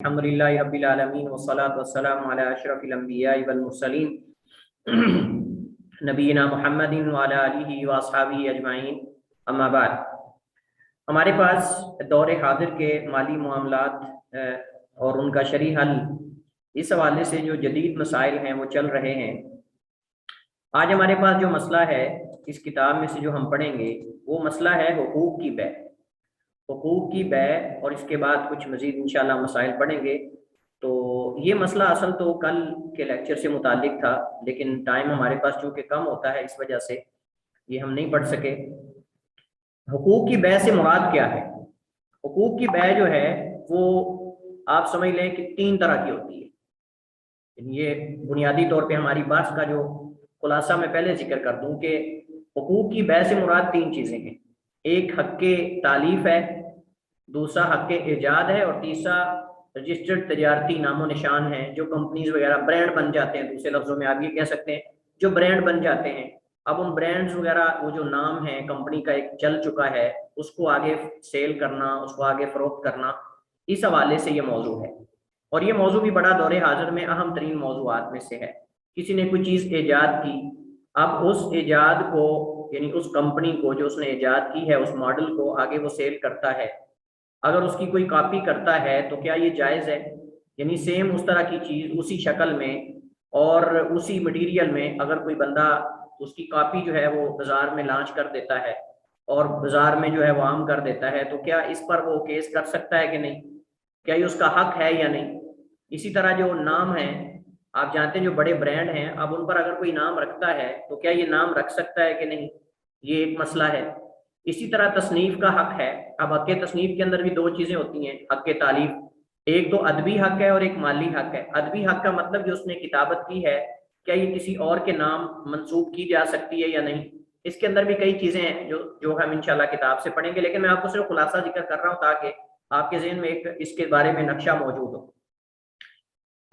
الحمدللہ رب العالمین والصلاة والسلام علی اشرف الانبیاء والمرسلین نبینا محمد وعلی آلہ واصحابہ اجمعین، اما بعد۔ ہمارے پاس دور حاضر کے مالی معاملات اور ان کا شرعی حل، اس حوالے سے جو جدید مسائل ہیں وہ چل رہے ہیں۔ آج ہمارے پاس جو مسئلہ ہے اس کتاب میں سے جو ہم پڑھیں گے وہ مسئلہ ہے حقوق کی بیع۔ حقوق کی بیع، اور اس کے بعد کچھ مزید انشاءاللہ مسائل پڑھیں گے۔ تو یہ مسئلہ اصل تو کل کے لیکچر سے متعلق تھا، لیکن ٹائم ہمارے پاس چونکہ کم ہوتا ہے اس وجہ سے یہ ہم نہیں پڑھ سکے۔ حقوق کی بیع سے مراد کیا ہے؟ حقوق کی بیع جو ہے وہ آپ سمجھ لیں کہ تین طرح کی ہوتی ہے۔ یہ بنیادی طور پہ ہماری بحث کا جو خلاصہ میں پہلے ذکر کر دوں کہ حقوق کی بیع سے مراد تین چیزیں ہیں۔ ایک حق تالیف ہے، دوسرا حق ایجاد ہے، اور تیسرا رجسٹرڈ تجارتی نام و نشان ہیں، جو کمپنیز وغیرہ برانڈ بن جاتے ہیں۔ دوسرے لفظوں میں آپ یہ کہہ سکتے ہیں جو برانڈ بن جاتے ہیں۔ اب ان برانڈز وغیرہ، وہ جو نام ہے کمپنی کا ایک چل چکا ہے، اس کو آگے سیل کرنا، اس کو آگے فروخت کرنا، اس حوالے سے یہ موضوع ہے۔ اور یہ موضوع بھی بڑا دور حاضر میں اہم ترین موضوعات میں سے ہے۔ کسی نے کوئی چیز ایجاد کی، اب اس ایجاد کو، یعنی اس کمپنی کو جو اس نے ایجاد کی ہے، اس ماڈل کو آگے وہ سیل کرتا ہے۔ اگر اس کی کوئی کاپی کرتا ہے تو کیا یہ جائز ہے؟ یعنی سیم اس طرح کی چیز اسی شکل میں اور اسی مٹیریل میں اگر کوئی بندہ اس کی کاپی جو ہے وہ بازار میں لانچ کر دیتا ہے اور بازار میں جو ہے وہ عام کر دیتا ہے، تو کیا اس پر وہ کیس کر سکتا ہے کہ نہیں؟ کیا یہ اس کا حق ہے یا نہیں؟ اسی طرح جو نام ہیں، آپ جانتے ہیں جو بڑے برانڈ ہیں، اب ان پر اگر کوئی نام رکھتا ہے تو کیا یہ نام رکھ سکتا ہے کہ نہیں؟ یہ ایک مسئلہ ہے۔ اسی طرح تصنیف کا حق ہے۔ اب حق تصنیف کے اندر بھی دو چیزیں ہوتی ہیں، حق تالیف۔ ایک تو ادبی حق ہے اور ایک مالی حق ہے۔ ادبی حق کا مطلب جو اس نے کتابت کی ہے، کیا یہ کسی اور کے نام منسوب کی جا سکتی ہے یا نہیں؟ اس کے اندر بھی کئی چیزیں ہیں جو ہم انشاءاللہ کتاب سے پڑھیں گے، لیکن میں آپ کو صرف خلاصہ ذکر کر رہا ہوں تاکہ آپ کے ذہن میں ایک اس کے بارے میں نقشہ موجود ہو۔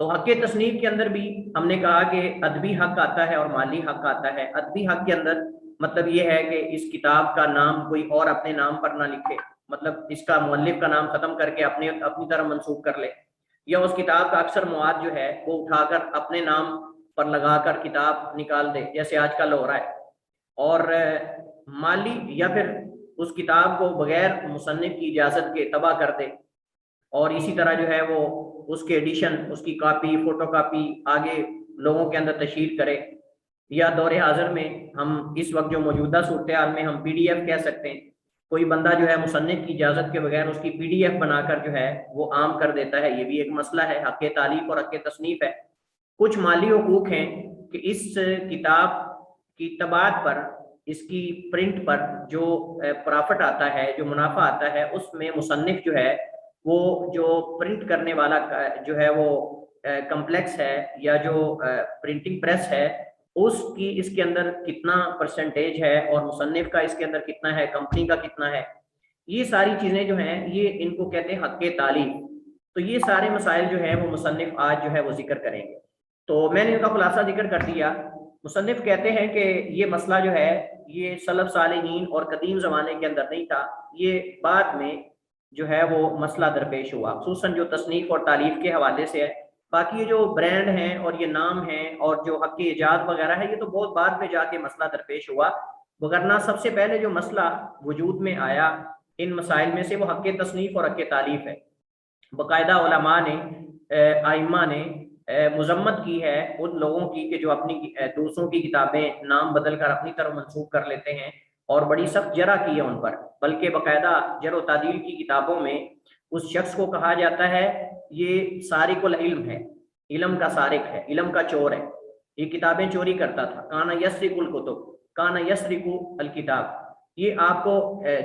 تو حق تصنیف کے اندر بھی ہم نے کہا کہ ادبی حق آتا ہے اور مالی حق آتا ہے۔ ادبی حق کے اندر مطلب یہ ہے کہ اس کتاب کا نام کوئی اور اپنے نام پر نہ لکھے، مطلب اس کا مؤلف کا نام ختم کر کے اپنی طرح منسوب کر لے، یا اس کتاب کا اکثر مواد جو ہے وہ اٹھا کر اپنے نام پر لگا کر کتاب نکال دے، جیسے آج کل ہو رہا ہے۔ اور مالی، یا پھر اس کتاب کو بغیر مصنف کی اجازت کے تباہ کر دے، اور اسی طرح جو ہے وہ اس کے ایڈیشن، اس کی کاپی، فوٹو کاپی آگے لوگوں کے اندر تشہیر کرے، یا دور حاضر میں ہم اس وقت جو موجودہ صورتحال میں ہم PDF کہہ سکتے ہیں، کوئی بندہ جو ہے مصنف کی اجازت کے بغیر اس کی PDF بنا کر جو ہے وہ عام کر دیتا ہے۔ یہ بھی ایک مسئلہ ہے، حق تالیف اور حق تصنیف ہے۔ کچھ مالی حقوق ہیں کہ اس کتاب کی طباعت پر، اس کی پرنٹ پر جو پرافٹ آتا ہے، جو منافع آتا ہے، اس میں مصنف جو ہے وہ جو پرنٹ کرنے والا جو ہے وہ کمپلیکس ہے، یا جو پرنٹنگ پریس ہے، اس کے اندر کتنا پرسنٹیج ہے، اور مصنف کا اس کے اندر کتنا ہے، کمپنی کا کتنا ہے، یہ ساری چیزیں جو ہیں یہ ان کو کہتے ہیں حق تالیف۔ تو یہ سارے مسائل جو ہیں وہ مصنف آج جو ہے وہ ذکر کریں گے۔ تو میں نے ان کا خلاصہ ذکر کر دیا۔ مصنف کہتے ہیں کہ یہ مسئلہ جو ہے یہ سلف صالحین اور قدیم زمانے کے اندر نہیں تھا، یہ بعد میں جو ہے وہ مسئلہ درپیش ہوا، خصوصاً جو تصنیف اور تالیف کے حوالے سے ہے۔ باقی یہ جو برانڈ ہیں اور یہ نام ہیں اور جو حق ایجاد وغیرہ ہے، یہ تو بہت بعد میں جا کے مسئلہ درپیش ہوا، وگرنہ سب سے پہلے جو مسئلہ وجود میں آیا ان مسائل میں سے وہ حق تصنیف اور حق تالیف ہے۔ باقاعدہ علماء نے، ائمہ نے مذمت کی ہے ان لوگوں کی کہ جو اپنی دوسروں کی کتابیں نام بدل کر اپنی طرف منسوب کر لیتے ہیں، اور بڑی سخت جرح کی ہے ان پر۔ بلکہ باقاعدہ جرح و تعدیل کی کتابوں میں اس شخص کو کہا جاتا ہے یہ سارق العلم ہے، علم کا سارق ہے، علم کا چور ہے، یہ کتابیں چوری کرتا تھا۔ کانا یسرق الکتب، کانا یسرق الکتاب۔ یہ آپ کو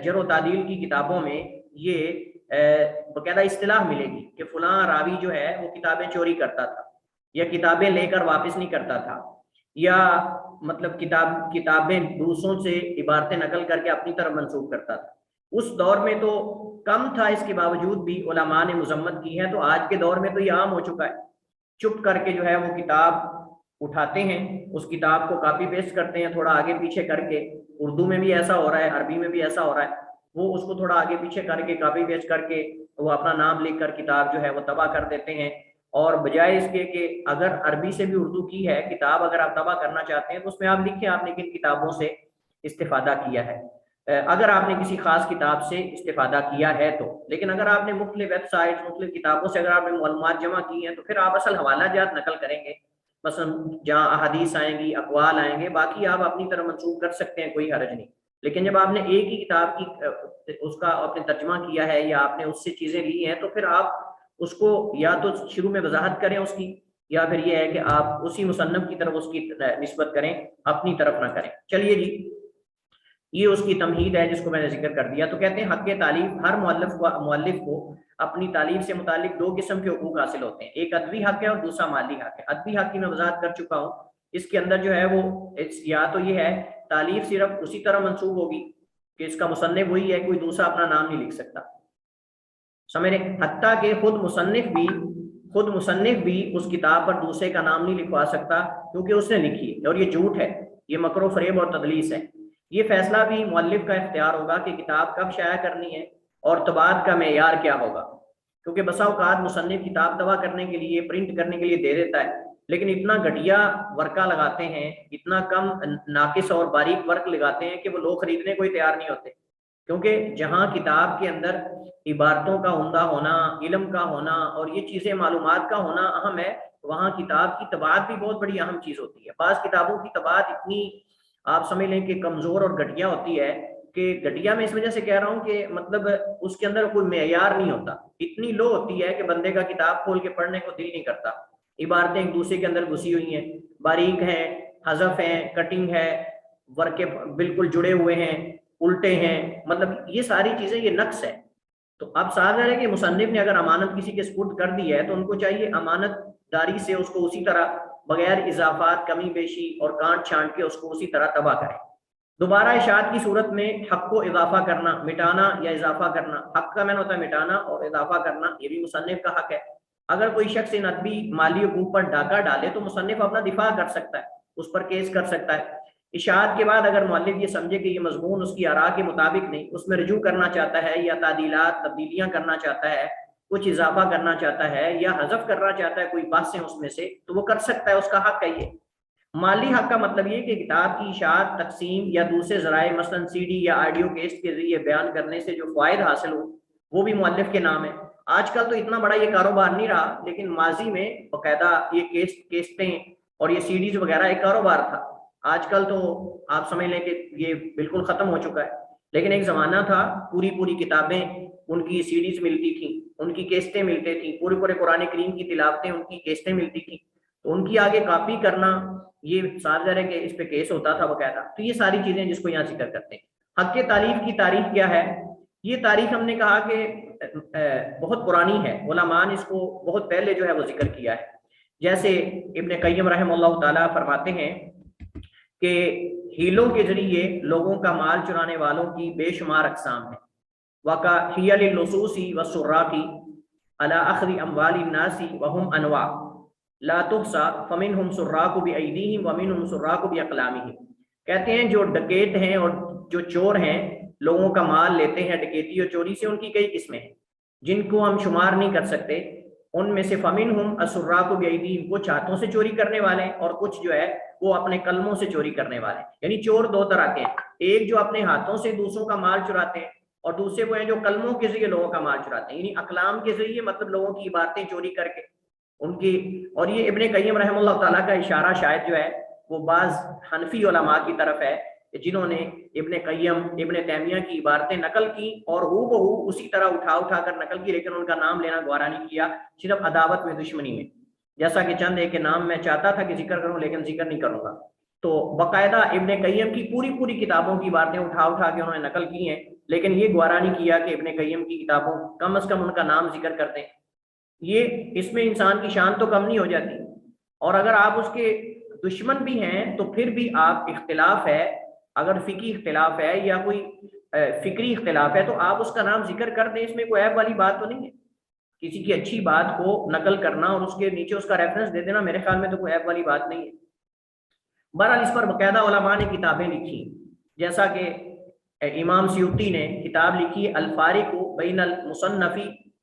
جرح و تعدیل کی کتابوں میں یہ باقاعدہ اصطلاح ملے گی کہ فلاں راوی جو ہے وہ کتابیں چوری کرتا تھا، یا کتابیں لے کر واپس نہیں کرتا تھا، یا مطلب کتابیں دوسروں سے عبارتیں نقل کر کے اپنی طرف منسوب کرتا تھا۔ اس دور میں تو کم تھا، اس کے باوجود بھی علماء نے مذمت کی ہے۔ تو آج کے دور میں تو یہ عام ہو چکا ہے، چپ کر کے جو ہے وہ کتاب اٹھاتے ہیں، اس کتاب کو کاپی پیسٹ کرتے ہیں تھوڑا آگے پیچھے کر کے۔ اردو میں بھی ایسا ہو رہا ہے، عربی میں بھی ایسا ہو رہا ہے، وہ اس کو تھوڑا آگے پیچھے کر کے کاپی پیسٹ کر کے وہ اپنا نام لکھ کر کتاب جو ہے وہ طبع کر دیتے ہیں، اور بجائے اس کے کہ اگر عربی سے بھی اردو کی ہے کتاب اگر آپ طبع کرنا چاہتے ہیں تو اس میں آپ لکھیں آپ نے کن کتابوں سے استفادہ کیا ہے، اگر آپ نے کسی خاص کتاب سے استفادہ کیا ہے تو۔ لیکن اگر آپ نے مختلف ویب سائٹ مختلف کتابوں سے اگر آپ نے معلومات جمع کی ہیں تو پھر آپ اصل حوالہ جات نقل کریں گے، مثلا جہاں احادیث آئیں گی، اقوال آئیں گے، باقی آپ اپنی طرح منسوخ کر سکتے ہیں، کوئی حرج نہیں۔ لیکن جب آپ نے ایک ہی کتاب کی اس کا آپ نے ترجمہ کیا ہے یا آپ نے اس سے چیزیں لی ہیں تو پھر آپ اس کو یا تو شروع میں وضاحت کریں اس کی، یا پھر یہ ہے کہ آپ اسی مصنف کی طرف اس کی نسبت کریں، اپنی طرف نہ کریں۔ چلیے جی، یہ اس کی تمہید ہے جس کو میں نے ذکر کر دیا۔ تو کہتے ہیں حق تعلیف، ہر مؤلف کو اپنی تعلیف سے متعلق دو قسم کے حقوق حاصل ہوتے ہیں، ایک ادبی حق ہے اور دوسرا مالی حق ہے۔ ادبی حق کی میں وضاحت کر چکا ہوں، اس کے اندر جو ہے وہ یا تو یہ ہے تعلیف صرف اسی طرح منسوب ہوگی کہ اس کا مصنف وہی ہے، کوئی دوسرا اپنا نام نہیں لکھ سکتا، سمجھ رہے، حتیٰ کہ خود مصنف بھی اس کتاب پر دوسرے کا نام نہیں لکھوا سکتا کیونکہ اس نے لکھی ہے، اور یہ جھوٹ ہے، یہ مکر و فریب اور تدلیس ہے۔ یہ فیصلہ بھی مؤلف کا اختیار ہوگا کہ کتاب کب شائع کرنی ہے اور طباعت کا معیار کیا ہوگا، کیونکہ بسا اوقات مصنف کتاب طبع کرنے کے لیے، پرنٹ کرنے کے لیے دے دیتا ہے، لیکن اتنا گھٹیا ورقہ لگاتے ہیں، اتنا کم ناقص اور باریک ورق لگاتے ہیں کہ وہ لوگ خریدنے کو ہی تیار نہیں ہوتے، کیونکہ جہاں کتاب کے اندر عبارتوں کا عمدہ ہونا، علم کا ہونا اور یہ چیزیں معلومات کا ہونا اہم ہے، وہاں کتاب کی طباعت بھی بہت بڑی اہم چیز ہوتی ہے۔ بعض کتابوں کی طباعت اتنی آپ سمجھ لیں کہ کمزور اور گھٹیا ہوتی ہے کہ گھٹیا میں اس وجہ سے کہہ رہا ہوں کہ مطلب اس کے اندر کوئی معیار نہیں ہوتا، اتنی لو ہوتی ہے کہ بندے کا کتاب کھول کے پڑھنے کو دل نہیں کرتا، عبارتیں ایک دوسرے کے اندر گھسی ہوئی ہیں، باریک ہیں، حذف ہیں، کٹنگ ہے، ورقے بالکل جڑے ہوئے ہیں، الٹے ہیں، مطلب یہ ساری چیزیں یہ نقص ہے۔ تو اب صاحب ہے کہ مصنف نے اگر امانت کسی کے سپرد کر دی ہے تو ان کو چاہیے امانت داری سے اس کو اسی طرح بغیر اضافات، کمی بیشی اور کانٹ چھانٹ کے اس کو اسی طرح طبع کریں۔ دوبارہ اشاعت کی صورت میں حق کو اضافہ کرنا، مٹانا یا اضافہ کرنا، حق کا معنی ہوتا ہے مٹانا اور اضافہ کرنا، یہ بھی مصنف کا حق ہے۔ اگر کوئی شخص ان ادبی مالی حقوق پر ڈاکہ ڈالے تو مصنف اپنا دفاع کر سکتا ہے، اس پر کیس کر سکتا ہے۔ اشاعت کے بعد اگر مؤلف یہ سمجھے کہ یہ مضمون اس کی آراء کے مطابق نہیں، اس میں رجوع کرنا چاہتا ہے یا تعدیلات، تبدیلیاں کرنا چاہتا ہے، کچھ اضافہ کرنا چاہتا ہے یا حذف کرنا چاہتا ہے کوئی بحثیں اس میں سے، تو وہ کر سکتا ہے، اس کا حق ہے یہ۔ مالی حق کا مطلب یہ کہ کتاب کی اشاعت، تقسیم یا دوسرے ذرائع مثلاً سی ڈی یا آڈیو کیسٹ کے ذریعے بیان کرنے سے جو فوائد حاصل ہو وہ بھی مؤلف کے نام ہے۔ آج کل تو اتنا بڑا یہ کاروبار نہیں رہا، لیکن ماضی میں باقاعدہ یہ کیسٹیں اور یہ سی ڈیز وغیرہ ایک کاروبار تھا۔ آج کل تو آپ سمجھ لیں کہ یہ بالکل ختم ہو چکا ہے، لیکن ایک زمانہ تھا پوری کتابیں ان کی سی ڈیز ملتی تھیں، ان کی کیسٹیں ملتی تھیں، پورے قرآن کریم کی تلاوتیں ان کی کیسٹیں ملتی تھیں، تو ان کی آگے کاپی کرنا یہ سازگار ہے کہ اس پہ کیس ہوتا تھا باقاعدہ۔ تو یہ ساری چیزیں جس کو یہاں ذکر کرتے ہیں۔ حق تعلیف کی تاریخ کیا ہے؟ یہ تاریخ ہم نے کہا کہ بہت پرانی ہے، علماء نے اس کو بہت پہلے جو ہے وہ ذکر کیا ہے۔ جیسے ابن قیم رحمہ اللہ تعالیٰ فرماتے ہیں کہ ہیلوں کے ذریعے لوگوں کا مال چرانے والوں کی بے شمار اقسام ہیں۔ وَقَا حِيَلِ اللُّصُوصِ وَالسُّرَّاقِ عَلَىٰ أَخْذِ أَمْوَالِ النَّاسِ وَهُمْ أَنْوَاعٌ لَا تُحْصَىٰ فَمِنْهُمْ سُرَّاقُ بِأَيْدِيهِمْ وَمِنْهُمْ سُرَّاقُ بِأَقْلَامِهِمْ۔ کہتے ہیں جو ڈکیت ہیں اور جو چور ہیں، لوگوں کا مال لیتے ہیں ڈکیتی اور چوری سے، ان کی کئی قسمیں ہیں جن کو ہم شمار نہیں کر سکتے۔ ان میں سے فَمِنْهُمْ السُّرَّاقُ بِأَيْدِيهِمْ، کچھ ہاتھوں سے چوری کرنے والے ہیں اور کچھ جو ہے وہ اپنے قلموں سے چوری کرنے والے ہیں۔ یعنی چور دو طرح کے ہیں، ایک جو اپنے ہاتھوں سے دوسروں کا مال چراتے ہیں اور دوسرے وہ ہیں جو قلموں کے ذریعے لوگوں کا مال چراتے ہیں، یعنی اقلام کے ذریعے، مطلب لوگوں کی عبارتیں چوری کر کے ان کی۔ اور یہ ابن قیم رحمہ اللہ تعالیٰ کا اشارہ شاید جو ہے وہ بعض حنفی علماء کی طرف ہے جنہوں نے ابن قیم، ابن تیمیہ کی عبارتیں نقل کی اور ہو بہو اسی طرح اٹھا کر نقل کی، لیکن ان کا نام لینا گوارا نہیں کیا، صرف عداوت میں، دشمنی میں، جیسا کہ چند ایک کے نام میں چاہتا تھا کہ ذکر کروں لیکن ذکر نہیں کروں گا۔ تو باقاعدہ ابن قیم کی پوری کتابوں کی باتیں اٹھا کے انہوں نے نقل کی ہیں، لیکن یہ گوارا نہیں کیا کہ ابن قیم کی کتابوں کم از کم ان کا نام ذکر کرتے ہیں۔ یہ اس میں انسان کی شان تو کم نہیں ہو جاتی، اور اگر آپ اس کے دشمن بھی ہیں تو پھر بھی آپ اختلاف ہے، اگر فقہی اختلاف ہے یا کوئی فکری اختلاف ہے تو آپ اس کا نام ذکر کر دیں، اس میں کوئی عیب والی بات تو نہیں ہے۔ کسی کی اچھی بات کو نقل کرنا اور اس کے نیچے اس کا ریفرنس دے دینا، میرے خیال میں تو کوئی عیب والی بات نہیں ہے۔ بہرحال اس پر باقاعدہ علماء نے کتابیں لکھی، جیسا کہ امام سیوطی نے کتاب لکھی الفارق بین المصنف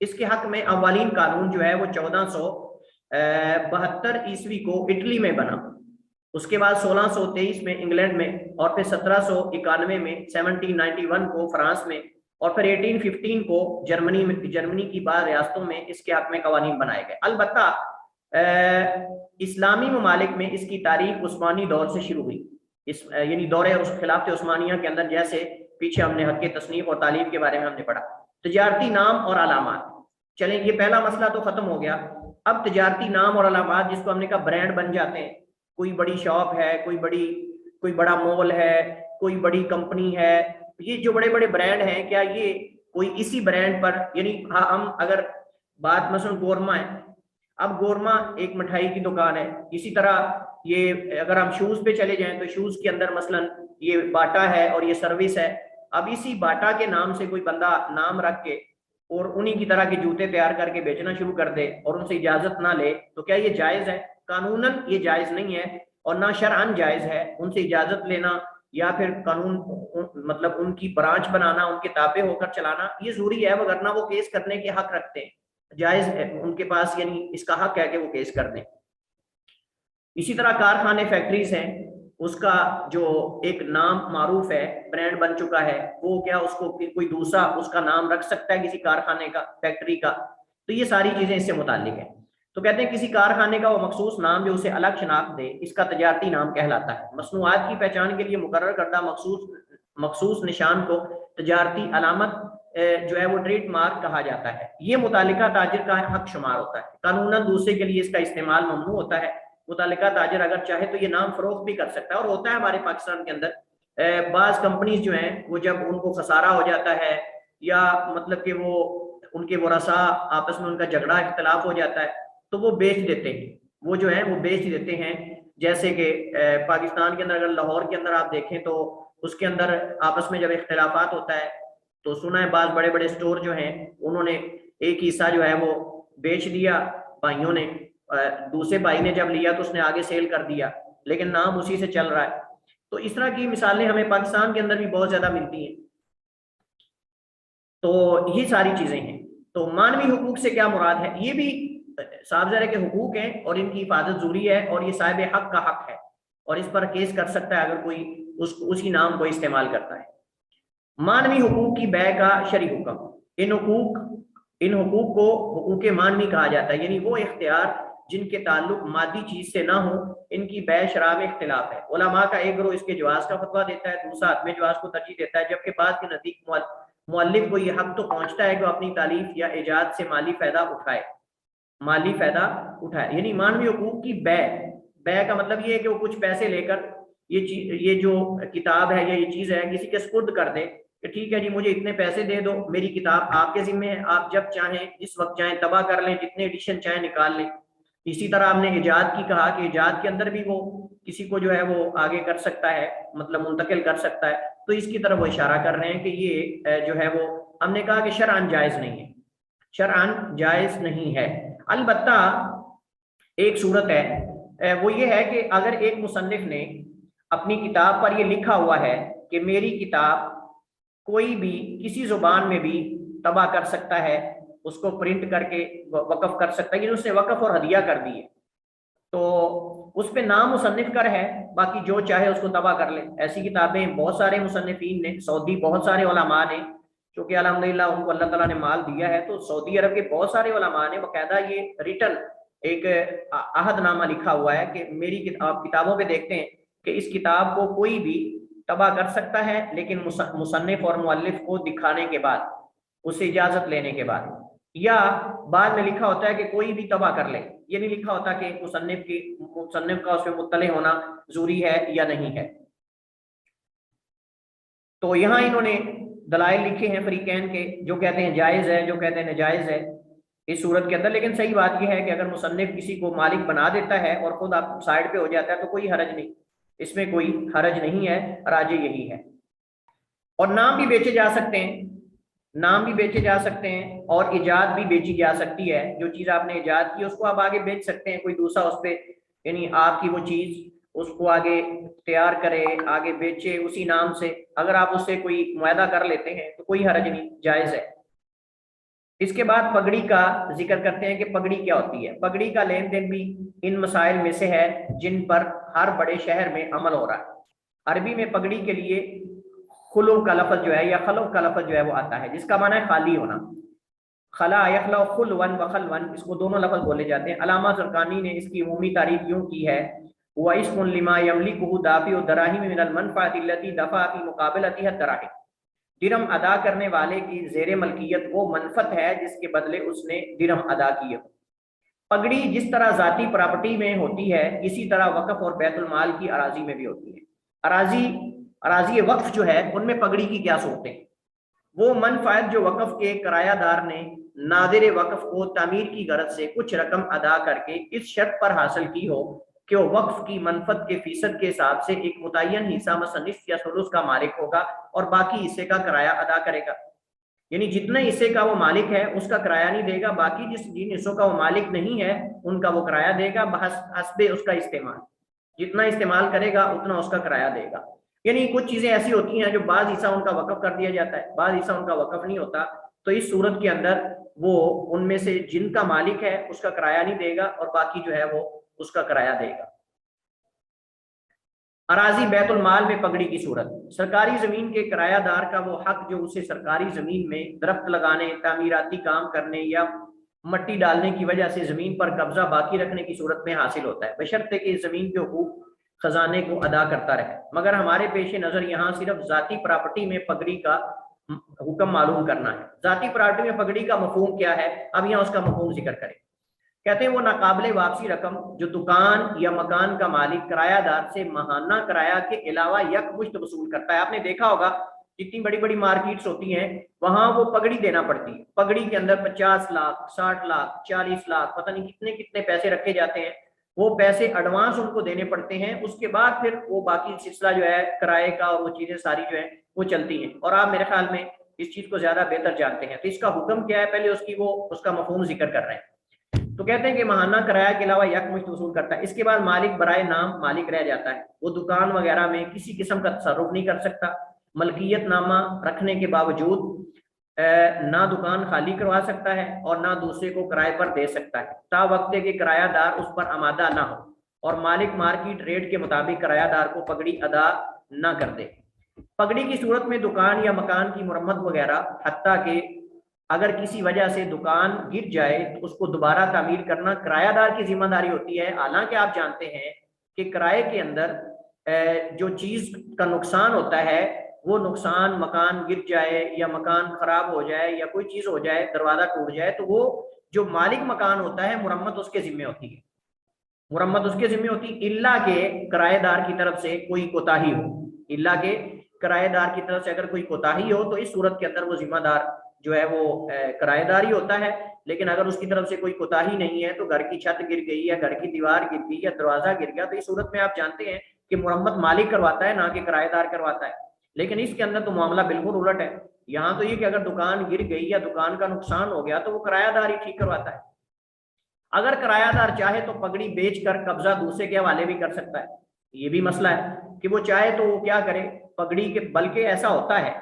اس کے حق میں اولین قانون جو ہے وہ 1472 عیسوی کو اٹلی میں بنا، اس کے بعد 1623 میں انگلینڈ میں، اور پھر 1791 میں 1791 کو فرانس میں، اور پھر 1815 کو جرمنی کی بعض ریاستوں میں اس کے حق میں قوانین بنائے گئے۔ البتہ اسلامی ممالک میں اس کی تاریخ عثمانی دور سے شروع ہوئی، یعنی دور خلافت عثمانیہ کے اندر، جیسے پیچھے ہم نے حق تصنیف اور تعلیف کے بارے میں ہم نے پڑھا۔ تجارتی نام اور علامات، چلیں یہ پہلا مسئلہ تو ختم ہو گیا۔ اب تجارتی نام اور علامات، جس کو ہم نے کہا برانڈ بن جاتے ہیں، کوئی بڑی شاپ ہے، کوئی بڑا مال ہے، کوئی بڑی کمپنی ہے، یہ جو بڑے بڑے برانڈ ہیں، کیا یہ کوئی اسی برانڈ پر، یعنی ہم اگر بات مثلا گورما ہے، اب گورما ایک مٹھائی کی دکان ہے، اسی طرح یہ اگر ہم شوز پہ چلے جائیں تو شوز کے اندر مثلا یہ باٹا ہے اور یہ سروس ہے، اب اسی باٹا کے نام سے کوئی بندہ نام رکھ کے اور انہی کی طرح کے جوتے تیار کر کے بیچنا شروع کر دے اور ان سے اجازت نہ لے، تو کیا یہ جائز ہے؟ قانوناً یہ جائز نہیں ہے، اور نہ شرعاً جائز ہے ان سے اجازت لینا، یا پھر قانون مطلب ان کی برانچ بنانا، ان کے تابع ہو کر چلانا، یہ ضروری ہے، وگرنہ وہ کیس کرنے کے حق رکھتے ہیں، جائز ہے ان کے پاس، یعنی اس کا حق ہے کہ وہ کیس کر دیں۔ اسی طرح کارخانے، فیکٹریز ہیں، اس کا جو ایک نام معروف ہے، برانڈ بن چکا ہے، وہ کیا اس کو کوئی دوسرا اس کا نام رکھ سکتا ہے کسی کارخانے کا، فیکٹری کا؟ تو یہ ساری چیزیں اس سے متعلق ہیں۔ تو کہتے ہیں کسی کارخانے کا وہ مخصوص نام جو اسے الگ شناخت دے، اس کا تجارتی نام کہلاتا ہے۔ مصنوعات کی پہچان کے لیے مقرر کردہ مخصوص نشان کو تجارتی علامت جو ہے وہ ٹریڈ مارک کہا جاتا ہے، یہ متعلقہ تاجر کا حق شمار ہوتا ہے، قانوناً دوسرے کے لیے اس کا استعمال ممنوع ہوتا ہے۔ متعلقہ تاجر اگر چاہے تو یہ نام فروخت بھی کر سکتا ہے، اور ہوتا ہے ہمارے پاکستان کے اندر بعض کمپنیز جو ہیں وہ جب ان کو خسارہ ہو جاتا ہے، یا مطلب کہ وہ ان کے ورثاء آپس میں ان کا جھگڑا اختلاف ہو جاتا ہے، تو وہ بیچ دیتے ہیں، وہ جو ہیں وہ بیچ دیتے ہیں۔ جیسے کہ پاکستان کے اندر اگر لاہور کے اندر آپ دیکھیں تو اس کے اندر آپس میں جب اختلافات ہوتا ہے تو سنا ہے بعض بڑے بڑے سٹور جو ہیں انہوں نے ایک حصہ جو ہے وہ بیچ دیا بھائیوں نے، دوسرے بھائی نے جب لیا تو اس نے آگے سیل کر دیا، لیکن نام اسی سے چل رہا ہے۔ تو اس طرح کی مثالیں ہمیں پاکستان کے اندر بھی بہت زیادہ ملتی ہیں۔ تو یہ ساری چیزیں ہیں۔ تو مانوی حقوق سے کیا مراد ہے؟ یہ بھی صاحب ذرا کے حقوق ہیں اور ان کی حفاظت ضروری ہے، اور یہ صاحب حق کا حق ہے، اور اس پر کیس کر سکتا ہے اگر کوئی اسی نام کو استعمال کرتا ہے۔ مانوی حقوق کی بیع کا شرعی حکم، ان حقوق کو حقوق مانوی کہا جاتا ہے، یعنی وہ اختیار جن کے تعلق مادی چیز سے نہ ہو، ان کی بیع شرع میں اختلاف ہے۔ علماء کا ایک گروہ اس کے جواز کا فتویٰ دیتا ہے، دوسرا عدم جواز کو ترجیح دیتا ہے، جبکہ بعض کے نزدیک مؤلف کو یہ حق تو پہنچتا ہے کہ وہ اپنی تالیف یا ایجاد سے مالی فائدہ اٹھائے، یعنی مانوی حقوق کی بیع کا مطلب یہ ہے کہ وہ کچھ پیسے لے کر یہ جو کتاب ہے یا یہ چیز ہے کسی کے سپرد کر دے کہ ٹھیک ہے جی مجھے اتنے پیسے دے دو، میری کتاب آپ کے ذمہ ہے، آپ جب چاہیں جس وقت چاہیں طبع کر لیں، جتنے ایڈیشن چاہیں نکال لیں۔ اسی طرح ہم نے ایجاد کی کہا کہ ایجاد کے اندر بھی وہ کسی کو جو ہے وہ آگے کر سکتا ہے، مطلب منتقل کر سکتا ہے، تو اس کی طرف وہ اشارہ کر رہے ہیں کہ یہ جو ہے وہ ہم نے کہا کہ شرعاً جائز نہیں ہے، شرعاً جائز نہیں ہے۔ البتہ ایک صورت ہے، وہ یہ ہے کہ اگر ایک مصنف نے اپنی کتاب پر یہ لکھا ہوا ہے کہ میری کتاب کوئی بھی کسی زبان میں بھی طبع کر سکتا ہے، اس کو پرنٹ کر کے وقف کر سکتا ہے، یعنی اس نے وقف اور ہدیہ کر دی ہے، تو اس پہ نام مصنف کر ہے، باقی جو چاہے اس کو طبع کر لے۔ ایسی کتابیں بہت سارے مصنفین نے، سعودی بہت سارے علماء نے، چونکہ الحمدللہ ان کو اللہ تعالیٰ نے مال دیا ہے، تو سعودی عرب کے بہت سارے علماء نے باقاعدہ یہ ریٹن ایک عہد نامہ لکھا ہوا ہے کہ میری کتابوں پہ دیکھتے ہیں کہ اس کتاب کو کوئی بھی طبع کر سکتا ہے، لیکن مصنف اور مؤلف کو دکھانے کے بعد، اس سے اجازت لینے کے بعد، یا بعد میں لکھا ہوتا ہے کہ کوئی بھی طبع کر لے، یہ نہیں لکھا ہوتا کہ مصنف کا اس میں مطلع ہونا ضروری ہے یا نہیں ہے۔ تو یہاں انہوں نے دلائل لکھے ہیں فریقین کے، جو کہتے ہیں جائز ہے، جو کہتے ہیں ناجائز ہے اس صورت کے اندر، لیکن صحیح بات یہ ہے کہ اگر مصنف کسی کو مالک بنا دیتا ہے اور خود آپ سائڈ پہ ہو جاتا ہے تو کوئی حرج نہیں، اس میں کوئی حرج نہیں ہے، راجع یہی ہے۔ اور نام بھی بیچے جا سکتے ہیں، نام بھی بیچے جا سکتے ہیں، اور ایجاد بھی بیچی جا سکتی ہے، جو چیز آپ نے ایجاد کی اس کو آپ آگے بیچ سکتے ہیں، کوئی دوسرا اس پہ یعنی آپ کی وہ چیز اس کو آگے تیار کرے، آگے بیچے اسی نام سے، اگر آپ اس سے کوئی معاہدہ کر لیتے ہیں تو کوئی حرج نہیں، جائز ہے۔ اس کے بعد پگڑی کا ذکر کرتے ہیں کہ پگڑی کیا ہوتی ہے۔ پگڑی کا لین دین بھی ان مسائل میں سے ہے جن پر ہر بڑے شہر میں عمل ہو رہا ہے۔ عربی میں پگڑی کے لیے خلو کا لفظ جو ہے یا خلو کا لفظ جو ہے وہ آتا ہے، جس کا معنی ہے خالی ہونا۔ خلا یخلو خلون و خلون، اس کو دونوں لفظ بولے جاتے ہیں۔ علامہ زرقانی نے اس کی عمومی تعریف یوں کی ہے، وہ اسم لما یملکہ دافع الدراہم من المنفعۃ التي دفع فی مقابلتها الدراہم، درہم ادا کرنے والے کی زیر ملکیت وہ منفعت ہے جس کے بدلے اس نے درہم ادا کیے۔ پگڑی جس طرح ذاتی پراپرٹی میں ہوتی ہے، اسی طرح وقف اور بیت المال کی اراضی میں بھی ہوتی ہے۔ اراضی وقف جو ہے ان میں پگڑی کی کیا صورتیں؟ وہ منفعت جو وقف کے کرایہ دار نے ناظر وقف کو تعمیر کی غرض سے کچھ رقم ادا کر کے اس شرط پر حاصل کی ہو کہ وہ وقف کی منفعت کے فیصد کے حساب سے ایک متعین حصہ مثلا نصف یا ثلث کا مالک ہوگا اور باقی حصے کا کرایہ ادا کرے گا۔ یعنی جتنے حصے کا وہ مالک ہے اس کا کرایہ نہیں دے گا، باقی جن حصوں کا وہ مالک نہیں ہے ان کا وہ کرایہ دے گا بحسب اس کا استعمال، جتنا استعمال کرے گا اتنا اس کا کرایہ دے گا۔ یعنی کچھ چیزیں ایسی ہوتی ہیں جو بعض حصہ ان کا وقف کر دیا جاتا ہے، بعض حصہ ان کا وقف نہیں ہوتا، تو اس صورت کے اندر وہ ان میں سے جن کا مالک ہے اس کا کرایہ نہیں دے گا اور باقی جو ہے وہ اس کا کرایہ دے گا۔ اراضی بیت المال میں پگڑی کی صورت، سرکاری زمین کے کرایہ دار کا وہ حق جو اسے سرکاری زمین میں درخت لگانے، تعمیراتی کام کرنے یا مٹی ڈالنے کی وجہ سے زمین پر قبضہ باقی رکھنے کی صورت میں حاصل ہوتا ہے، بشرطے کہ زمین کے حقوق خزانے کو ادا کرتا رہے۔ مگر ہمارے پیش نظر یہاں صرف ذاتی پراپرٹی میں پگڑی کا حکم معلوم کرنا ہے۔ ذاتی پراپرٹی میں پگڑی کا مفہوم کیا ہے، اب یہاں اس کا مفہوم ذکر کریں۔ کہتے ہیں وہ ناقابل واپسی رقم جو دکان یا مکان کا مالک کرایہ دار سے ماہانہ کرایہ کے علاوہ یکمشت وصول کرتا ہے۔ آپ نے دیکھا ہوگا جتنی بڑی بڑی مارکیٹس ہوتی ہیں وہاں وہ پگڑی دینا پڑتی ہے، پگڑی کے اندر 50 لاکھ 60 لاکھ 40 لاکھ پتہ نہیں کتنے کتنے پیسے رکھے جاتے ہیں، وہ پیسے ایڈوانس ان کو دینے پڑتے ہیں، اس کے بعد پھر وہ باقی سلسلہ جو ہے کرائے کا اور وہ چیزیں ساری جو ہیں وہ چلتی ہیں، اور آپ میرے خیال میں اس چیز کو زیادہ بہتر جانتے ہیں۔ تو اس کا حکم کیا ہے، پہلے اس کا مفہوم ذکر کر رہے ہیں۔ تو کہتے ہیں کہ ماہانہ کرایہ کے علاوہ یکمشت وصول کرتا ہے۔ اس کے بعد مالک برائے نام مالک رہ جاتا ہے، وہ دکان وغیرہ میں کسی قسم کا تصرف نہیں کر سکتا، ملکیت نامہ رکھنے کے باوجود نہ دکان خالی کروا سکتا ہے اور نہ دوسرے کو کرائے پر دے سکتا ہے تا وقت کے کرایہ دار اس پر آمادہ نہ ہو اور مالک مارکیٹ ریٹ کے مطابق کرایہ دار کو پگڑی ادا نہ کر دے۔ پگڑی کی صورت میں دکان یا مکان کی مرمت وغیرہ، حتیٰ کہ اگر کسی وجہ سے دکان گر جائے تو اس کو دوبارہ تعمیر کرنا کرایہ دار کی ذمہ داری ہوتی ہے۔ حالانکہ آپ جانتے ہیں کہ کرائے کے اندر جو چیز کا نقصان ہوتا ہے وہ نقصان، مکان گر جائے یا مکان خراب ہو جائے یا کوئی چیز ہو جائے، دروازہ ٹوٹ جائے، تو وہ جو مالک مکان ہوتا ہے مرمت اس کے ذمہ ہوتی ہے، مرمت اس کے ذمہ ہوتی ہے، الا کہ کرایہ دار کی طرف سے کوئی کوتاہی ہو، الا کہ کرایہ دار کی طرف سے اگر کوئی کوتاہی ہو تو اس صورت کے اندر وہ ذمہ دار جو ہے وہ کرایہ دار ہی ہوتا ہے۔ لیکن اگر اس کی طرف سے کوئی کوتاہی نہیں ہے، تو گھر کی چھت گر گئی یا گھر کی دیوار گر گئی یا دروازہ گر گیا، تو اس صورت میں آپ جانتے ہیں کہ مرمت مالک کرواتا ہے نہ کہ کرایہ دار کرواتا ہے۔ لیکن اس کے اندر تو معاملہ بالکل الٹ ہے، یہاں تو یہ کہ اگر دکان گر گئی یا دکان کا نقصان ہو گیا تو وہ کرایہ دار ہی ٹھیک کرواتا ہے۔ اگر کرایہ دار چاہے تو پگڑی بیچ کر قبضہ دوسرے کے حوالے بھی کر سکتا ہے، یہ بھی مسئلہ ہے کہ وہ چاہے تو وہ کیا کرے پگڑی کے، بلکہ ایسا ہوتا ہے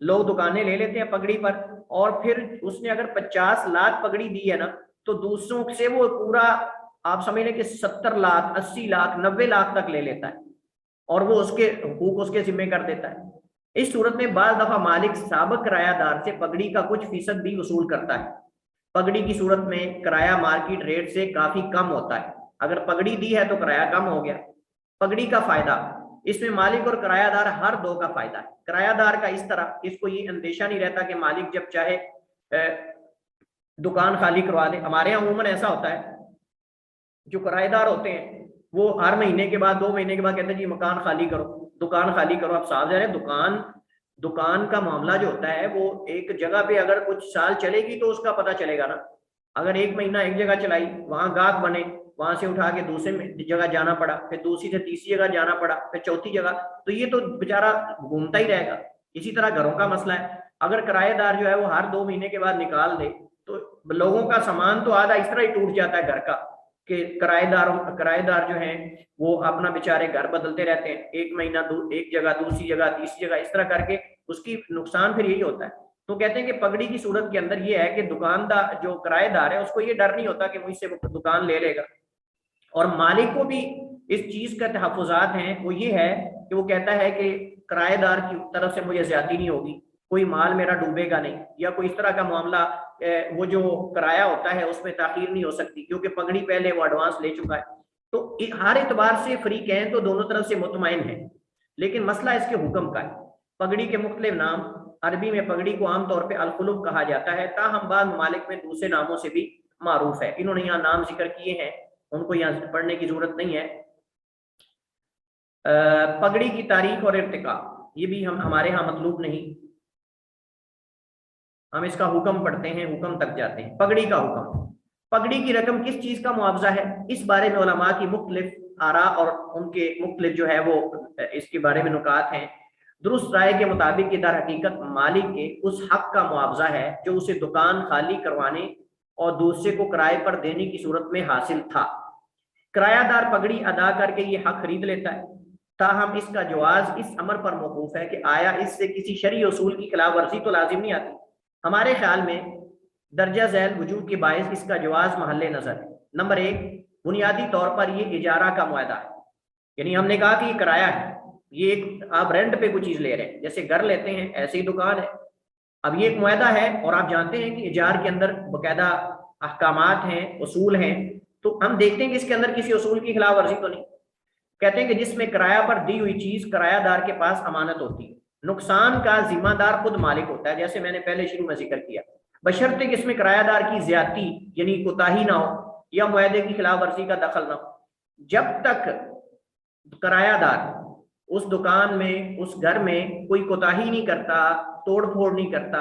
لوگ دکانیں لے لیتے ہیں پگڑی پر اور پھر اس نے اگر 50 لاکھ پگڑی دی ہے نا تو دوسروں سے وہ پورا آپ سمجھ لیں کہ 70 لاکھ 80 لاکھ 90 لاکھ تک لے لیتا ہے اور وہ اس کے حقوق اس کے ذمہ کر دیتا ہے۔ اس صورت میں بعض دفعہ مالک سابق کرایہ دار سے پگڑی کا کچھ فیصد بھی وصول کرتا ہے۔ پگڑی کی صورت میں کرایہ مارکیٹ ریٹ سے کافی کم ہوتا ہے، اگر پگڑی دی ہے تو کرایہ کم ہو گیا۔ پگڑی کا فائدہ، اس میں مالک اور کرایہ دار ہر دو کا فائدہ ہے۔ کرایہ دار کا اس طرح اس کو یہ اندیشہ نہیں رہتا کہ مالک جب چاہے دکان خالی کروا دے۔ ہمارے یہاں عموماً ایسا ہوتا ہے جو کرایہ دار ہوتے ہیں وہ ہر مہینے کے بعد 2 مہینے کے بعد کہتے ہیں جی مکان خالی کرو، دکان خالی کرو۔ اب صاحب جانے دکان کا معاملہ جو ہوتا ہے وہ ایک جگہ پہ اگر کچھ سال چلے گی تو اس کا پتہ چلے گا نا۔ اگر 1 مہینہ ایک جگہ چلائی، وہاں گاہک بنے، وہاں سے اٹھا کے دوسرے جگہ جانا پڑا، پھر دوسری سے تیسری جگہ جانا پڑا، پھر چوتھی جگہ، تو یہ تو بیچارہ گھومتا ہی رہے گا۔ اسی طرح گھروں کا مسئلہ ہے، اگر کرایہ دار جو ہے وہ ہر 2 مہینے کے بعد نکال دے تو لوگوں کا سامان تو آدھا اس طرح ہی ٹوٹ جاتا ہے گھر کا کہ کرایہ دار جو ہیں وہ اپنا بیچارے گھر بدلتے رہتے ہیں، 1 مہینہ ایک جگہ دوسری جگہ تیسری جگہ، اس طرح کر کے اس کی نقصان پھر یہی ہوتا ہے۔ تو کہتے ہیں کہ پگڑی کی صورت کے اندر یہ ہے کہ دکاندار جو کرایہ دار ہے اس کو یہ ڈر نہیں ہوتا کہ مجھ سے وہ دکان لے لے گا، اور مالک کو بھی اس چیز کا تحفظات ہیں، وہ یہ ہے کہ وہ کہتا ہے کہ کرایہ دار کی طرف سے مجھے زیادتی نہیں ہوگی، کوئی مال میرا ڈوبے گا نہیں، یا کوئی اس طرح کا معاملہ وہ جو کرایہ ہوتا ہے اس میں تاخیر نہیں ہو سکتی کیونکہ پگڑی پہلے وہ ایڈوانس لے چکا ہے۔ تو ہر اعتبار سے فریقین تو دونوں طرف سے مطمئن ہیں، لیکن مسئلہ اس کے حکم کا ہے۔ پگڑی کے مختلف نام، عربی میں پگڑی کو عام طور پہ الخلف کہا جاتا ہے، تاہم بعض ممالک میں دوسرے ناموں سے بھی معروف ہے، انہوں نے یہاں نام ذکر کیے ہیں، ان کو یہاں پڑھنے کی ضرورت نہیں ہے۔ پگڑی کی تاریخ اور ارتقاء، یہ بھی ہمارے ہاں مطلوب نہیں، ہم اس کا حکم پڑھتے ہیں، حکم تک جاتے ہیں۔ پگڑی کا حکم، پگڑی کی رقم کس چیز کا معاوضہ ہے، اس بارے میں علماء کی مختلف آراء اور ان کے مختلف جو ہے وہ اس کے بارے میں نکات ہیں۔ درست رائے کے مطابق یہ در حقیقت مالک کے اس حق کا معاوضہ ہے جو اسے دکان خالی کروانے اور دوسرے کو کرائے پر دینے کی صورت میں حاصل تھا۔ کرایہ دار پگڑی ادا کر کے یہ حق خرید لیتا ہے، تاہم اس کا جواز اس امر پر موقوف ہے کہ آیا اس سے کسی شرعی اصول کی خلاف ورزی تو لازم نہیں آتی۔ ہمارے خیال میں درجہ ذیل وجوب کے باعث اس کا جواز محل نظر ہے۔ نمبر ایک، بنیادی طور پر یہ اجارہ کا معاہدہ ہے، یعنی ہم نے کہا کہ یہ کرایہ ہے، یہ ایک آپ رینٹ پہ کوئی چیز لے رہے ہیں، جیسے گھر لیتے ہیں ایسے ہی دکان ہے۔ اب یہ ایک معاہدہ ہے اور آپ جانتے ہیں کہ اجار کے اندر باقاعدہ احکامات ہیں، اصول ہیں، تو ہم دیکھتے ہیں کہ اس کے اندر کسی اصول کی خلاف ورزی تو نہیں۔ کہتے ہیں کہ جس میں کرایہ پر دی ہوئی چیز کرایہ دار کے پاس امانت ہوتی ہے، نقصان کا ذمہ دار خود مالک ہوتا ہے، جیسے میں نے پہلے شروع میں ذکر کیا، بشرطے کہ اس میں کرایہ دار کی زیادتی یعنی کوتاہی نہ ہو یا معاہدے کی خلاف ورزی کا دخل نہ ہو۔ جب تک کرایہ دار اس دکان میں، اس گھر میں کوئی کوتاہی نہیں کرتا، توڑ پھوڑ نہیں کرتا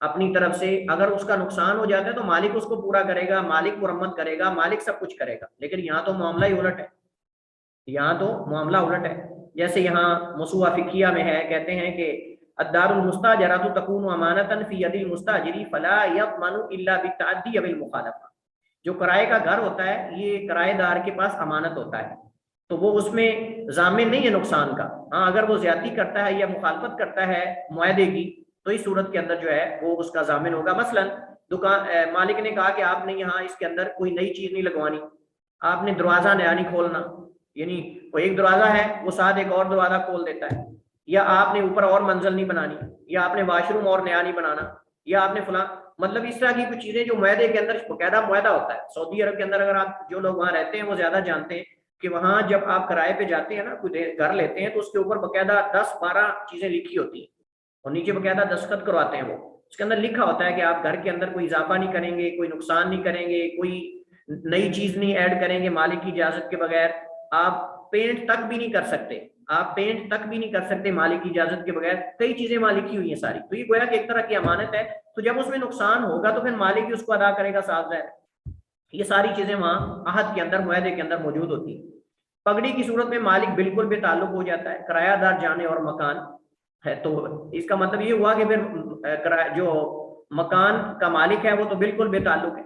اپنی طرف سے، اگر اس کا نقصان ہو جاتا ہے تو مالک اس کو پورا کرے گا، مالک مرمت کرے گا، مالک سب کچھ کرے گا۔ لیکن یہاں تو معاملہ ہی الٹ ہے، یہاں تو معاملہ الٹ ہے۔ جیسے یہاں موسوعہ فقہیہ میں ہے، کہتے ہیں کہ الدار المستاجرۃ تکون امانۃ فی ید المستاجر فلا یضمن الا بالتعدی او بالمخالفہ، جو کرائے کا گھر ہوتا ہے یہ کرائے دار کے پاس امانت ہوتا ہے، تو وہ اس میں ضامن نہیں ہے نقصان کا، ہاں اگر وہ زیادتی کرتا ہے یا مخالفت کرتا ہے معاہدے کی تو اس صورت کے اندر جو ہے وہ اس کا ضامن ہوگا۔ مثلا دکان مالک نے کہا کہ آپ نے یہاں اس کے اندر کوئی نئی چیز نہیں لگوانی، آپ نے دروازہ نیا نہیں کھولنا، یعنی وہ ایک دروازہ ہے وہ ساتھ ایک اور دروازہ کھول دیتا ہے، یا آپ نے اوپر اور منزل نہیں بنانی، یا آپ نے واش روم اور نیا نہیں بنانا، یا آپ نے فلاں، مطلب اس طرح کی کچھ چیزیں جو معاہدے کے اندر باقاعدہ معاہدہ ہوتا ہے۔ سعودی عرب کے اندر اگر آپ جو لوگ وہاں رہتے ہیں وہ زیادہ جانتے ہیں کہ وہاں جب آپ کرائے پہ جاتے ہیں نا، کوئی گھر لیتے ہیں تو اس کے اوپر باقاعدہ 10-12 چیزیں لکھی ہوتی ہیں اور نیچے باقاعدہ دستخط کرواتے ہیں، وہ اس کے اندر لکھا ہوتا ہے کہ آپ گھر کے اندر کوئی اضافہ نہیں کریں گے، کوئی نقصان نہیں کریں گے، کوئی نئی چیز نہیں ایڈ کریں گے مالک کی اجازت کے بغیر، آپ پینٹ تک بھی نہیں کر سکتے، آپ پینٹ تک بھی نہیں کر سکتے مالک کی اجازت کے بغیر، کئی چیزیں وہاں لکھی ہوئی ہیں ساری۔ تو یہ گویا کہ ایک طرح کی امانت ہے، تو جب اس میں نقصان ہوگا تو پھر مالک بھی اس کو ادا کرے گا، صاف ظاہر ہے۔ یہ ساری چیزیں وہاں عہد کے اندر، معاہدے کے اندر موجود ہوتی ہیں۔ پگڑی کی صورت میں مالک بالکل بے تعلق ہو جاتا ہے، کرایہ دار جانے اور مکان ہے، تو اس کا مطلب یہ ہوا کہ پھر جو مکان کا مالک ہے وہ تو بالکل بے تعلق ہے،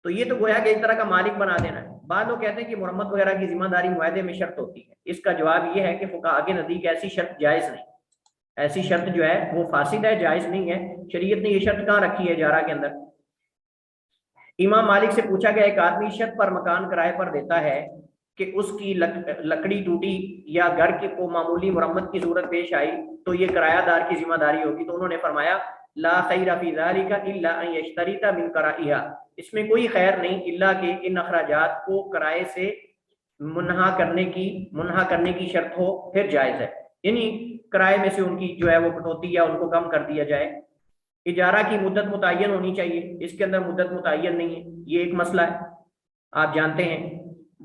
تو یہ تو گویا کہ ایک طرح کا مالک بنا دینا ہے۔ بعض لوگ کہتے ہیں کہ مرمت وغیرہ کی ذمہ داری معاہدے میں شرط ہوتی ہے، اس کا جواب یہ ہے کہ فقہاء کے نزدیک ایسی شرط جائز نہیں، ایسی شرط جو ہے وہ فاسد ہے، جائز نہیں ہے۔ شریعت نے یہ شرط کہاں رکھی ہے اجارہ کے اندر؟ امام مالک سے پوچھا گیا، ایک آدمی شرط پر مکان کرائے پر دیتا ہے کہ اس کی لکڑی ٹوٹی یا گھر کی کو معمولی مرمت کی ضرورت پیش آئی تو یہ کرایہ دار کی ذمہ داری ہوگی، تو انہوں نے فرمایا لا خیر فی ذلک الا ان یشترط من کرائها، اس میں کوئی خیر نہیں الا کہ ان اخراجات کو کرائے سے منہا کرنے کی شرط ہو، پھر جائز ہے، یعنی کرائے میں سے ان کی جو ہے وہ کٹوتی یا ان کو کم کر دیا جائے۔ اجارہ کی مدت متعین ہونی چاہیے، اس کے اندر مدت متعین نہیں ہے، یہ ایک مسئلہ ہے آپ جانتے ہیں۔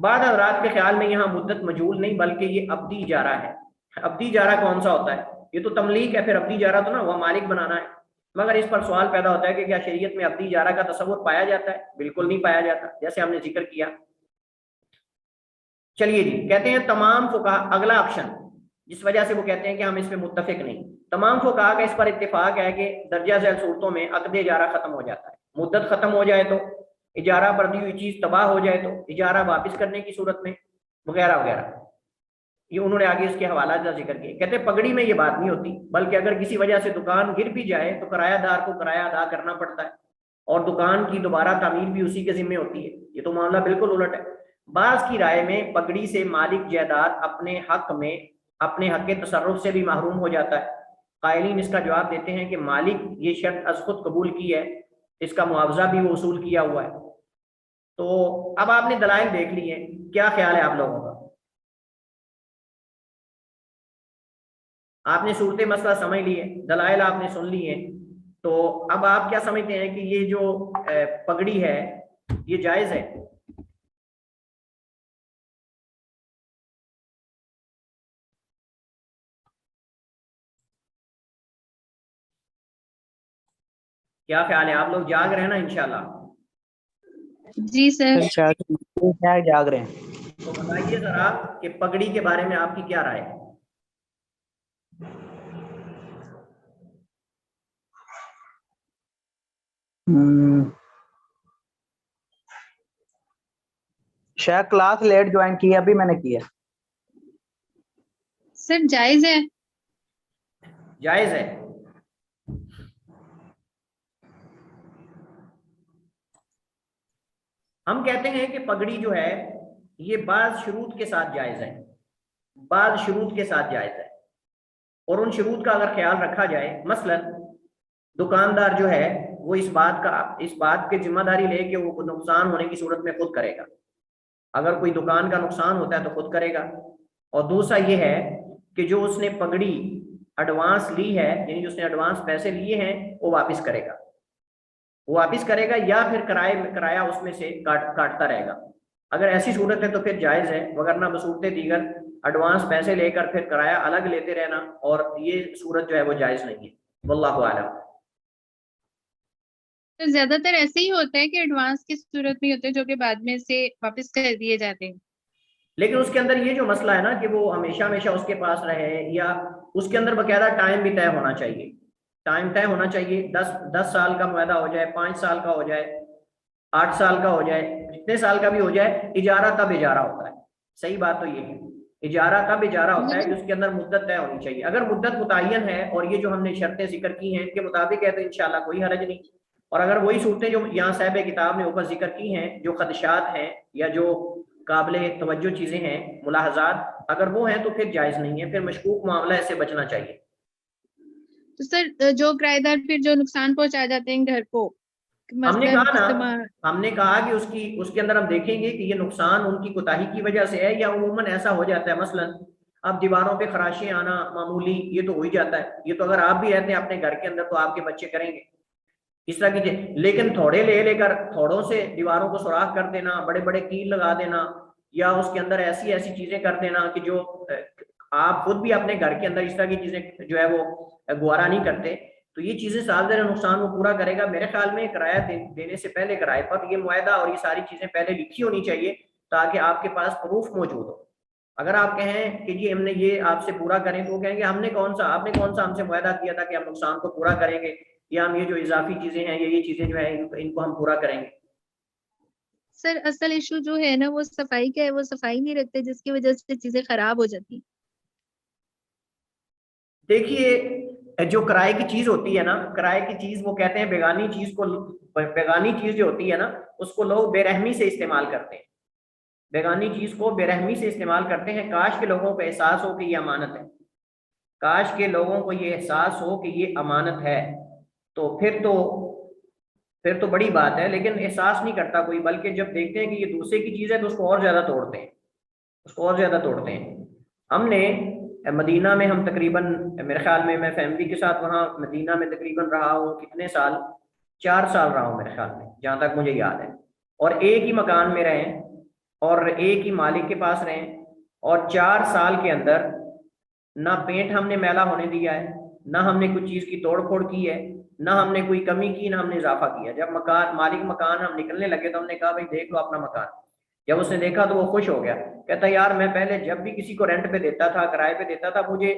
بعض حضرات کے خیال میں یہاں مدت مجہول نہیں بلکہ یہ ابدی اجارہ ہے۔ ابدی اجارہ کون سا ہوتا ہے؟ یہ تو تملیک ہے، پھر ابدی اجارہ تو نا وہ مالک بنانا ہے، مگر اس پر سوال پیدا ہوتا ہے کہ کیا شریعت میں ابدی اجارہ کا تصور پایا جاتا ہے؟ بالکل نہیں پایا جاتا، جیسے ہم نے ذکر کیا۔ چلیے جی، کہتے ہیں تمام فقہاء، اگلا آپشن جس وجہ سے وہ کہتے ہیں کہ ہم اس پہ متفق نہیں، تمام فقہاء کا اس پر اتفاق ہے کہ درجہ ذیل صورتوں میں عقد اجارہ ختم ہو جاتا ہے، مدت ختم ہو جائے تو، اجارہ پر دی ہوئی چیز تباہ ہو جائے تو، اجارہ واپس کرنے کی صورت میں، وغیرہ وغیرہ۔ یہ انہوں نے آگے اس کے حوالات کا ذکر کیا. کہتے ہیں پگڑی میں یہ بات نہیں ہوتی، بلکہ اگر کسی وجہ سے دکان گر بھی جائے تو کرایہ دار کو کرایہ ادا کرنا پڑتا ہے اور دکان کی دوبارہ تعمیر بھی اسی کے ذمہ ہوتی ہے. یہ تو معاملہ بالکل الٹ ہے. بعض کی رائے میں پگڑی سے مالک جائیداد اپنے حق تصرف سے بھی محروم ہو جاتا ہے. قائلین اس کا جواب دیتے ہیں کہ مالک یہ شرط از خود قبول کی ہے، اس کا معاوضہ بھی وہ وصول کیا ہوا ہے. تو اب آپ نے دلائل دیکھ لی ہیں، کیا خیال ہے آپ لوگوں کا؟ آپ نے صورت مسئلہ سمجھ لی ہے، دلائل آپ نے سن لی ہیں، تو اب آپ کیا سمجھتے ہیں کہ یہ جو پگڑی ہے یہ جائز ہے؟ کیا خیال ہے؟ آپ لوگ جاگ رہے ہیں نا انشاءاللہ؟ جی سر. جاگ رہے ہیں. تو بتائیے ذرا کہ پگڑی کے بارے میں آپ کی کیا رائے ہے؟ شاید کلاس لیٹ جوائن کی ہے، ابھی میں نے کی ہے. سر جائز ہے. جائز ہے. ہم کہتے ہیں کہ پگڑی جو ہے یہ بعض شروط کے ساتھ جائز ہے، بعض شروط کے ساتھ جائز ہے، اور ان شروط کا اگر خیال رکھا جائے، مثلا دکاندار جو ہے وہ اس بات کی ذمہ داری لے کہ وہ نقصان ہونے کی صورت میں خود کرے گا. اگر کوئی دکان کا نقصان ہوتا ہے تو خود کرے گا. اور دوسرا یہ ہے کہ جو اس نے پگڑی ایڈوانس لی ہے، یعنی جو اس نے ایڈوانس پیسے لیے ہیں وہ واپس کرے گا، یا پھر کرایہ اس میں سے کاٹتا رہے گا. اگر ایسی صورت ہے تو پھر جائز ہے، وگرنہ بصورت دیگر ایڈوانس پیسے لے کر پھر کرایہ الگ لیتے رہنا، اور یہ صورت جو ہے وہ جائز نہیں ہے. واللہ اعلم. زیادہ تر ایسے ہی ہوتا ہے کہ ایڈوانس کی صورت میں ہوتے ہیں جو کہ بعد میں سے واپس کر دیے جاتے ہیں. لیکن اس کے اندر یہ جو مسئلہ ہے نا کہ وہ ہمیشہ اس کے پاس رہے، یا اس کے اندر باقاعدہ ٹائم بھی طے ہونا چاہیے. ٹائم طے ہونا چاہیے، 10 سال کا معاہدہ ہو جائے، 5 سال کا ہو جائے، 8 سال کا ہو جائے، جتنے سال کا بھی ہو جائے. اجارہ تب اجارہ ہوتا ہے. صحیح بات تو یہ ہے، اجارہ تب اجارہ ہوتا ہے جس کے اندر مدت طے ہونی چاہیے. اگر مدت متعین ہے اور یہ جو ہم نے شرطیں ذکر کی ہیں کے مطابق ہے تو انشاءاللہ کوئی حرج نہیں. اور اگر وہی صورتیں جو یہاں صاحب کتاب نے اوپر ذکر کی ہیں، جو خدشات ہیں یا جو قابل توجہ چیزیں ہیں، ملاحظات، اگر وہ ہیں تو پھر جائز نہیں ہے، پھر مشکوک معاملہ ایسے بچنا چاہیے. تو سر جو کرایہ دار پھر جو نقصان پہنچا جاتے ہیں گھر کو، ہم نے کہا کہ اس کے اندر ہم دیکھیں گے کہ یہ نقصان ان کی کوتاہی کی وجہ سے ہے یا عموماً ایسا ہو جاتا ہے. مثلا اب دیواروں پہ خراشیں آنا معمولی، یہ تو ہو ہی جاتا ہے. یہ تو اگر آپ بھی رہتے ہیں اپنے گھر کے اندر تو آپ کے بچے کریں گے اس طرح کی. لیکن تھوڑے لے کر تھوڑوں سے دیواروں کو سوراخ کر دینا، بڑے بڑے کیل لگا دینا، یا اس کے اندر ایسی چیزیں کر دینا کہ جو آپ خود بھی اپنے گھر کے اندر اس طرح کی چیزیں جو ہے وہ گوارا نہیں کرتے، تو یہ چیزیں سالدر نقصان وہ پورا کرے گا. میرے خیال میں کرایہ دینے سے پہلے کرایہ پر یہ معاہدہ اور یہ ساری چیزیں پہلے لکھی ہونی چاہیے تاکہ آپ کے پاس پروف موجود ہو. اگر آپ کہیں کہ جی ہم نے یہ آپ سے پورا کریں تو وہ کہیں گے آپ نے کون سا ہم سے معاہدہ کیا تھا کہ ہم نقصان کو پورا کریں گے، یا ہم یہ جو اضافی چیزیں ہیں یا یہ چیزیں جو ہیں ان کو ہم پورا کریں گے. سر اصل ایشو جو ہے نا وہ صفائی کا ہے، وہ صفائی نہیں رکھتے جس کی وجہ سے چیزیں خراب ہو جاتی. دیکھیے جو کرائے کی چیز ہوتی ہے نا، کرائے کی چیز وہ کہتے ہیں بیگانی چیز جو ہوتی ہے نا اس کو لوگ بے رحمی سے استعمال کرتے ہیں. بیگانی چیز کو بے رحمی سے استعمال کرتے ہیں. کاش کے لوگوں کو احساس ہو کہ یہ امانت ہے، کاش کے لوگوں کو یہ احساس ہو کہ یہ امانت ہے، تو پھر تو بڑی بات ہے. لیکن احساس نہیں کرتا کوئی، بلکہ جب دیکھتے ہیں کہ یہ دوسرے کی چیز ہے تو اس کو اور زیادہ توڑتے ہیں. ہم نے مدینہ میں ہم تقریباً میرے خیال میں فیملی کے ساتھ وہاں مدینہ میں تقریباً رہا ہوں کتنے سال، 4 سال رہا ہوں میرے خیال میں جہاں تک مجھے یاد ہے. اور ایک ہی مکان میں رہیں اور ایک ہی مالک کے پاس رہیں، اور 4 سال کے اندر نہ پینٹ ہم نے میلا ہونے دیا ہے، نہ ہم نے کوئی چیز کی توڑ پھوڑ کی ہے، نہ ہم نے کوئی کمی کی، نہ ہم نے اضافہ کیا. جب مالک مکان ہم نکلنے لگے تو ہم نے کہا بھائی دیکھ لو اپنا مکان. جب اس نے دیکھا تو وہ خوش ہو گیا، کہتا یار میں پہلے جب بھی کسی کو رینٹ پہ دیتا تھا، کرائے پہ دیتا تھا، مجھے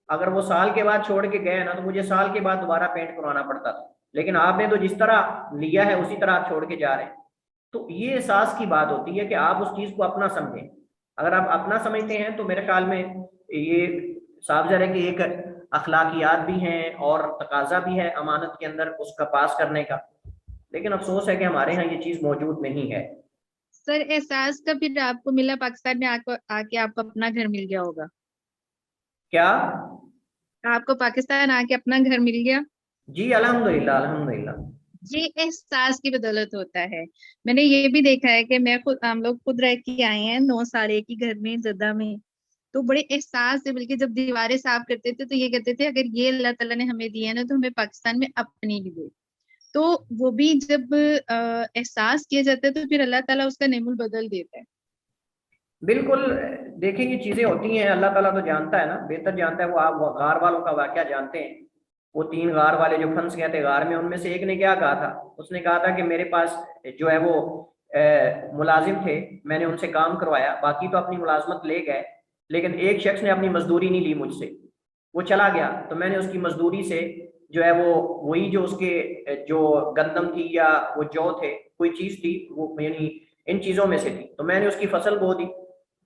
اگر وہ سال کے بعد چھوڑ کے گئے نا تو مجھے سال کے بعد دوبارہ پینٹ کروانا پڑتا تھا، لیکن آپ نے تو جس طرح لیا ہے اسی طرح آپ چھوڑ کے جا رہے ہیں. تو یہ احساس کی بات ہوتی ہے کہ آپ اس چیز کو اپنا سمجھیں. اگر آپ اپنا سمجھتے ہیں تو میرے خیال میں یہ صاف ظاہر ہے کہ ایک اخلاقیات بھی ہیں اور تقاضا بھی ہے امانت کے اندر اس کا پاس کرنے کا، لیکن افسوس ہے کہ ہمارے ہاں یہ چیز موجود نہیں ہے۔ سر احساس کا پھر آپ کو ملا پاکستان میں آ کے آپ کو اپنا گھر مل گیا ہوگا؟ کیا؟ آپ کو پاکستان آ کے اپنا گھر مل گیا؟ جی الحمدللہ الحمدللہ۔ یہ احساس کی بدولت ہوتا ہے۔ میں نے یہ بھی دیکھا ہے کہ ہم لوگ خود رہ کے آئے ہیں 9 سال ایک ہی گھر میں جدہ میں، تو بڑے احساس سے، بلکہ جب دیواریں صاف کرتے تھے تو یہ کہتے تھے اگر یہ اللہ تعالیٰ نے ہمیں دیا ہے نا تو ہمیں پاکستان میں اپنی بھی دے۔ تو وہ بھی جب احساس کیا جاتا ہے تو پھر اللہ تعالیٰ اس کا نعم البدل دیتا ہے۔ بالکل، دیکھیں یہ چیزیں ہوتی ہیں، اللہ تعالیٰ تو جانتا ہے نا، بہتر جانتا ہے۔ وہ آپ غار والوں کا واقعہ جانتے ہیں، وہ 3 غار والے جو پھنس گئے تھے غار میں، ان میں سے ایک نے کیا کہا تھا؟ اس نے کہا تھا کہ میرے پاس جو ہے وہ ملازم تھے، میں نے ان سے کام کروایا، باقی تو اپنی ملازمت لے گئے، لیکن ایک شخص نے اپنی مزدوری نہیں لی مجھ سے، وہ چلا گیا، تو میں نے اس کی مزدوری سے جو ہے وہ وہی جو اس کے جو گندم تھی یا وہ جو تھے کوئی چیز تھی، وہ یعنی ان چیزوں میں سے تھی، تو میں نے اس کی فصل بو دی،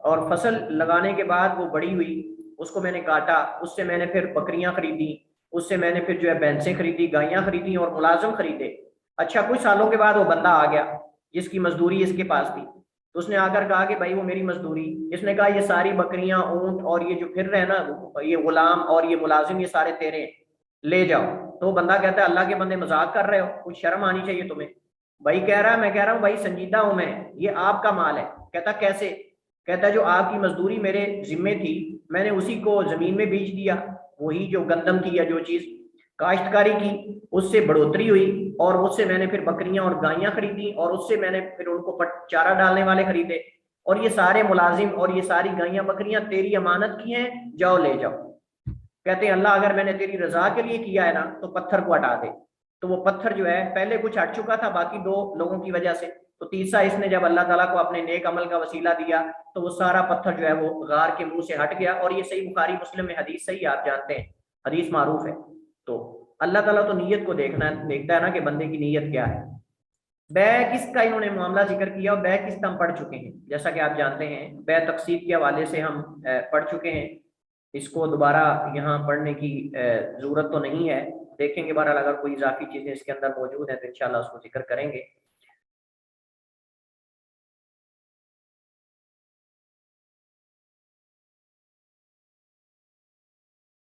اور فصل لگانے کے بعد وہ بڑی ہوئی، اس کو میں نے کاٹا، اس سے میں نے پھر بکریاں خریدی، اس سے میں نے پھر جو ہے بھینسیں خریدی، گائیاں خریدی اور ملازم خریدے۔ اچھا کچھ سالوں کے بعد وہ بندہ آ گیا جس کی مزدوری اس کے پاس تھی، تو اس نے آ کر کہا کہ بھائی وہ میری مزدوری، اس نے کہا یہ ساری بکریاں اونٹ اور یہ جو پھر رہے نا یہ غلام اور یہ ملازم یہ سارے تیرے ہیں، لے جاؤ۔ تو وہ بندہ کہتا ہے اللہ کے بندے مذاق کر رہے ہو، کچھ شرم آنی چاہیے تمہیں۔ بھائی کہہ رہا ہے، میں کہہ رہا ہوں بھائی سنجیدہ ہوں میں، یہ آپ کا مال ہے۔ کہتا کیسے؟ کہتا ہے جو آپ کی مزدوری میرے ذمے تھی میں نے اسی کو زمین میں بیچ دیا، وہی جو گندم تھی یا جو چیز کاشتکاری کی اس سے بڑھوتری ہوئی، اور اس سے میں نے پھر بکریاں اور گائیاں خریدی، اور اس سے میں نے پھر ان کو چارہ ڈالنے والے خریدے، اور یہ سارے ملازم اور یہ ساری گائیاں بکریاں تیری امانت کی ہیں، جاؤ لے جاؤ۔ کہتے ہیں اللہ اگر میں نے تیری رضا کے لیے کیا ہے نا تو پتھر کو ہٹا دے۔ تو وہ پتھر جو ہے پہلے کچھ ہٹ چکا تھا باقی 2 لوگوں کی وجہ سے، تو تیسرا اس نے جب اللہ تعالیٰ کو اپنے نیک عمل کا وسیلہ دیا تو وہ سارا پتھر جو ہے وہ غار کے منہ سے ہٹ گیا، اور یہ صحیح بخاری مسلم میں حدیث، صحیح آپ جانتے ہیں، حدیث معروف ہے۔ تو اللہ تعالیٰ تو نیت کو دیکھتا ہے نا کہ بندے کی نیت کیا ہے۔ بے کس کا انہوں نے معاملہ ذکر کیا، اور بے کس کا ہم پڑھ چکے ہیں، جیسا کہ آپ جانتے ہیں بے تقسیم کے حوالے سے ہم پڑھ چکے ہیں، اس کو دوبارہ یہاں پڑھنے کی ضرورت تو نہیں ہے، دیکھیں گے بہرحال اگر کوئی اضافی چیزیں اس کے اندر موجود ہیں تو انشاءاللہ اس کو ذکر کریں گے۔